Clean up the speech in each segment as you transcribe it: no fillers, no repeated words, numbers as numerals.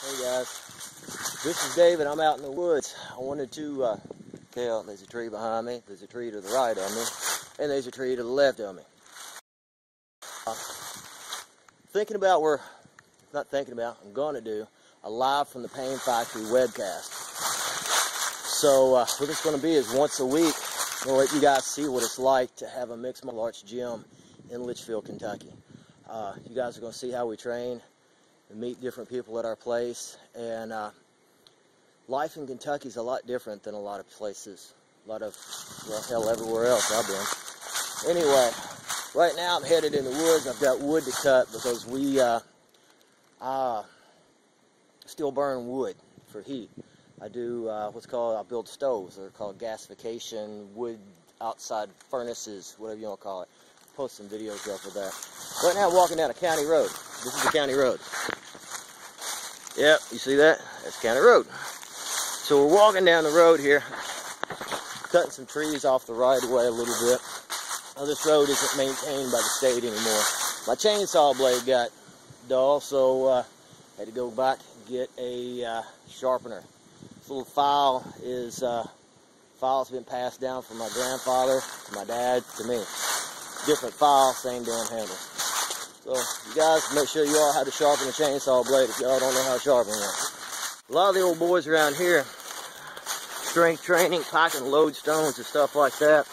Hey guys, this is David. I'm out in the woods. I wanted to tell, there's a tree behind me, there's a tree to the right of me, and there's a tree to the left of me. I'm going to do a live from the Pain Factory webcast. So what it's going to be is once a week, I'm going to let you guys see what it's like to have a mixed martial arts gym in Litchfield, Kentucky. You guys are going to see how we train and meet different people at our place, and life in Kentucky is a lot different than a lot of places, well, hell, everywhere else I've been. Anyway, right now I'm headed in the woods. I've got wood to cut because we still burn wood for heat. I do I build stoves. They're called gasification, wood outside furnaces, whatever you want to call it. Post some videos up with that. Right now I'm walking down a county road. This is the county road. Yep, you see that? That's county road. So we're walking down the road here, cutting some trees off the right of way a little bit. Now this road isn't maintained by the state anymore. My chainsaw blade got dull, so I had to go back and get a sharpener. This little file's been passed down from my grandfather, to my dad, to me. Different file, same damn handle. So you guys make sure you all how to sharpen a chainsaw blade if y'all don't know how to sharpen one. A lot of the old boys around here, strength training, packing load stones and stuff like that,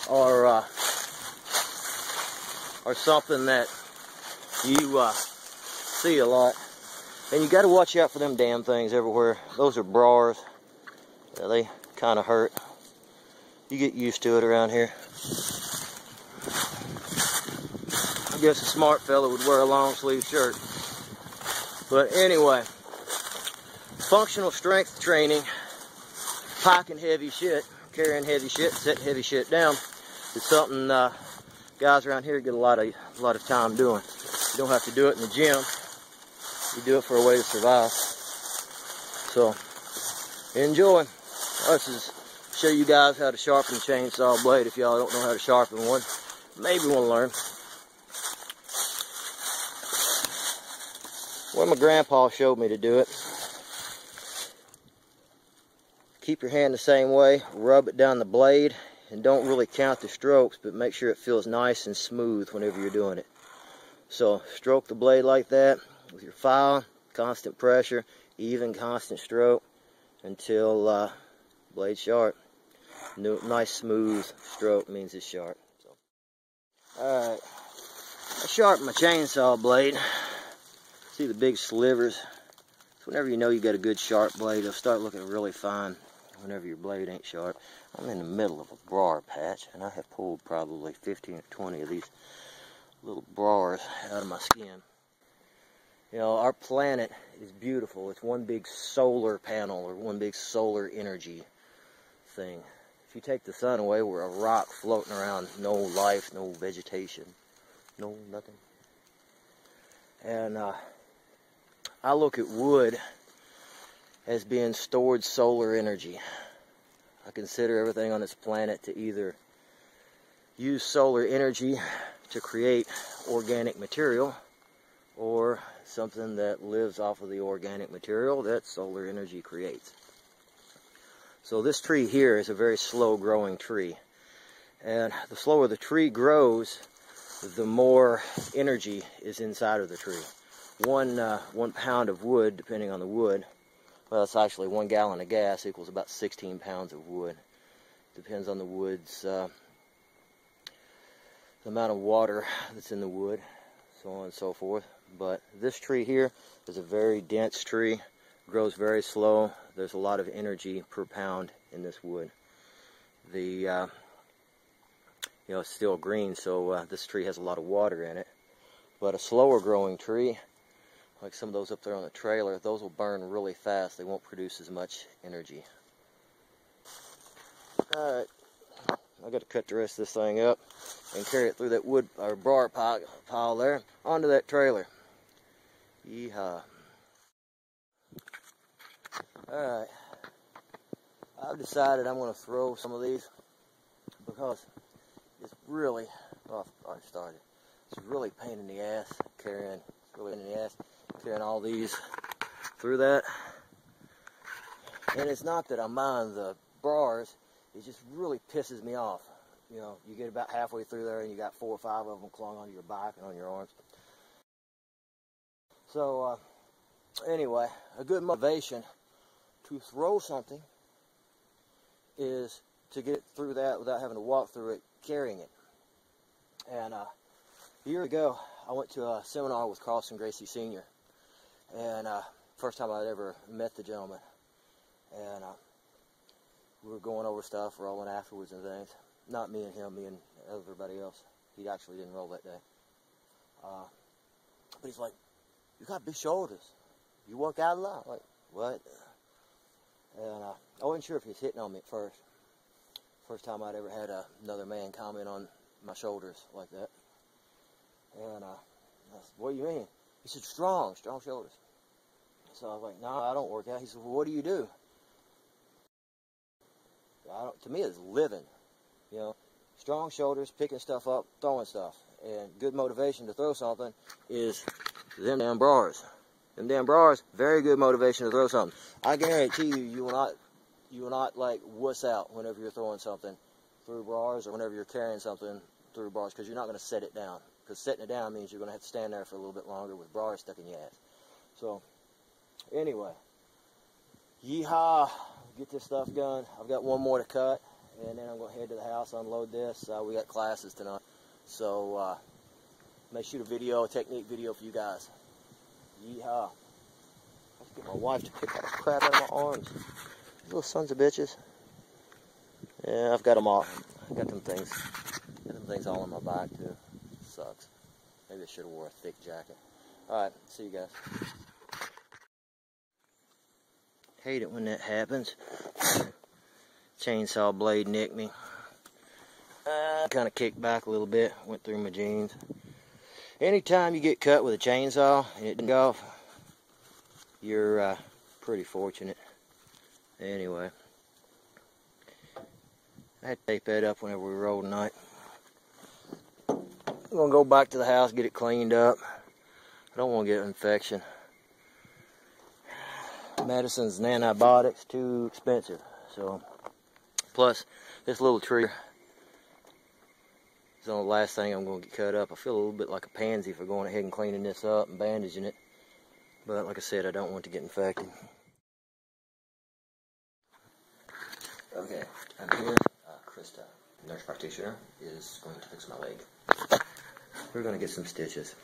are something that you see a lot. And you got to watch out for them damn things everywhere. Those are brawers. Yeah, they kind of hurt. You get used to it around here. I guess a smart fella would wear a long sleeve shirt. But anyway, functional strength training, packing heavy shit, carrying heavy shit, setting heavy shit down is something guys around here get a lot of time doing. You don't have to do it in the gym. You do it for a way to survive. So enjoy. This is show you guys how to sharpen a chainsaw blade if y'all don't know how to sharpen one. Maybe want to learn. Well, my grandpa showed me to do it. Keep your hand the same way, rub it down the blade, and don't really count the strokes, but make sure it feels nice and smooth whenever you're doing it. So stroke the blade like that with your file, constant pressure, even constant stroke until blade sharp. Nice smooth stroke means it's sharp. So. Alright, I sharpen my chainsaw blade. See the big slivers? So whenever you know you got a good sharp blade, it'll start looking really fine whenever your blade ain't sharp. I'm in the middle of a briar patch, and I have pulled probably 15 or 20 of these little briars out of my skin. You know, our planet is beautiful. It's one big solar panel, or one big solar energy thing. If you take the sun away, we're a rock floating around, no life, no vegetation, no nothing. And I look at wood as being stored solar energy. I consider everything on this planet to either use solar energy to create organic material, or something that lives off of the organic material that solar energy creates. So this tree here is a very slow growing tree, and the slower the tree grows, the more energy is inside of the tree. One pound of wood, depending on the wood, well, it's actually 1 gallon of gas equals about 16 pounds of wood. Depends on the wood's the amount of water that's in the wood, so on and so forth. But this tree here is a very dense tree, grows very slow. There's a lot of energy per pound in this wood. You know, it's still green, so this tree has a lot of water in it. But a slower growing tree, like some of those up there on the trailer, those will burn really fast. They won't produce as much energy. Alright, I got to cut the rest of this thing up and carry it through that wood or briar pile there onto that trailer. Yeehaw. Alright, I've decided I'm going to throw some of these because it's really, oh, I've already started. It's really pain in the ass carrying all these through that. And it's not that I mind the bars, it just really pisses me off. You know, you get about halfway through there and you got 4 or 5 of them clawing onto your back and on your arms. So, anyway, a good motivation to throw something is to get through that without having to walk through it, carrying it. And a year ago, I went to a seminar with Carlson Gracie Sr. And first time I'd ever met the gentleman. And we were going over stuff, rolling afterwards and things. Not me and him, me and everybody else. He actually didn't roll that day. But he's like, "You got big shoulders. You work out a lot." I'm like, what? And I wasn't sure if he was hitting on me at first. First time I'd ever had another man comment on my shoulders like that. And I said, "What do you mean?" He said, strong shoulders. So I was like, "No, I don't work out." He said, "Well, what do you do?" To me, it's living. You know, strong shoulders, picking stuff up, throwing stuff. And good motivation to throw something is them damn bras. Them damn bras, very good motivation to throw something. I guarantee you, you will not like wuss out whenever you're throwing something through bars or whenever you're carrying something through bars, because you're not going to set it down. Because setting it down means you're going to have to stand there for a little bit longer with bars stuck in your ass. So, anyway, yeehaw, get this stuff done. I've got one more to cut, and then I'm going to head to the house, unload this. We got classes tonight, so may shoot a technique video for you guys. Yeehaw. Let's get my wife to pick all the crap out of my arms. These little sons of bitches. Yeah, I've got them all. I got them things all on my back too. Sucks. Maybe I should have wore a thick jacket. Alright, see you guys. Hate it when that happens. Chainsaw blade nicked me. Kind of kicked back a little bit, went through my jeans. Anytime you get cut with a chainsaw and it didn't go off, you're pretty fortunate. Anyway, I had to tape that up whenever we rolled tonight. I'm going to go back to the house, get it cleaned up. I don't want to get an infection. Medicines and antibiotics, too expensive. So, plus, this little tree is the last thing I'm going to get cut up. I feel a little bit like a pansy for going ahead and cleaning this up and bandaging it. But like I said, I don't want to get infected. Okay, I'm here. Krista, nurse practitioner, is going to fix my leg. We're going to get some stitches.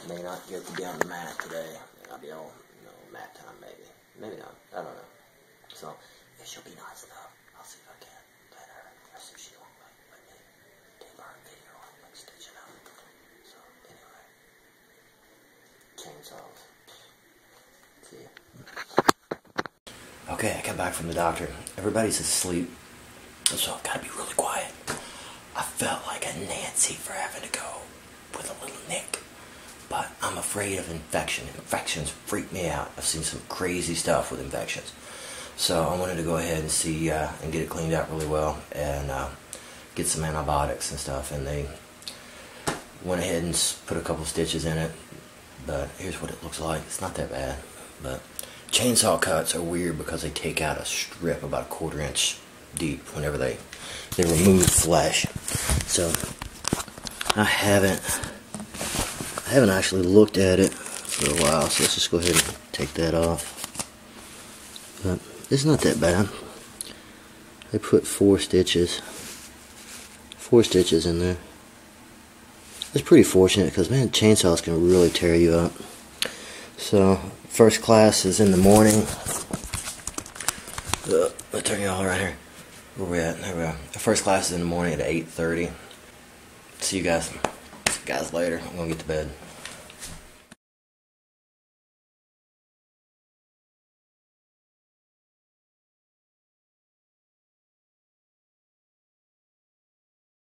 May not get to be on the mat today. I'll be on, mat time maybe. Maybe not. I don't know. So, if she'll be nice enough, I'll see if I can let her. I'll see if she won't let me take our video on like stitching up. So, anyway. Chainsaws. See ya. Okay, I come back from the doctor. Everybody's asleep, so I've got to be really quiet. I felt like a Nancy for having to go with a little nick. But I'm afraid of infection. Infections freak me out. I've seen some crazy stuff with infections. So I wanted to go ahead and see and get it cleaned out really well and get some antibiotics and stuff. And they went ahead and put a couple stitches in it. But here's what it looks like. It's not that bad. But chainsaw cuts are weird because they take out a strip about 1/4 inch deep whenever they remove flesh. So I haven't actually looked at it for a while, so let's just go ahead and take that off. But it's not that bad. I put 4 stitches in there. It's pretty fortunate because, man, chainsaws can really tear you up. So first class is in the morning. I'll turn you all right here. Where we at? There we go. The first class is in the morning at 8:30. See you guys later. I'm gonna get to bed.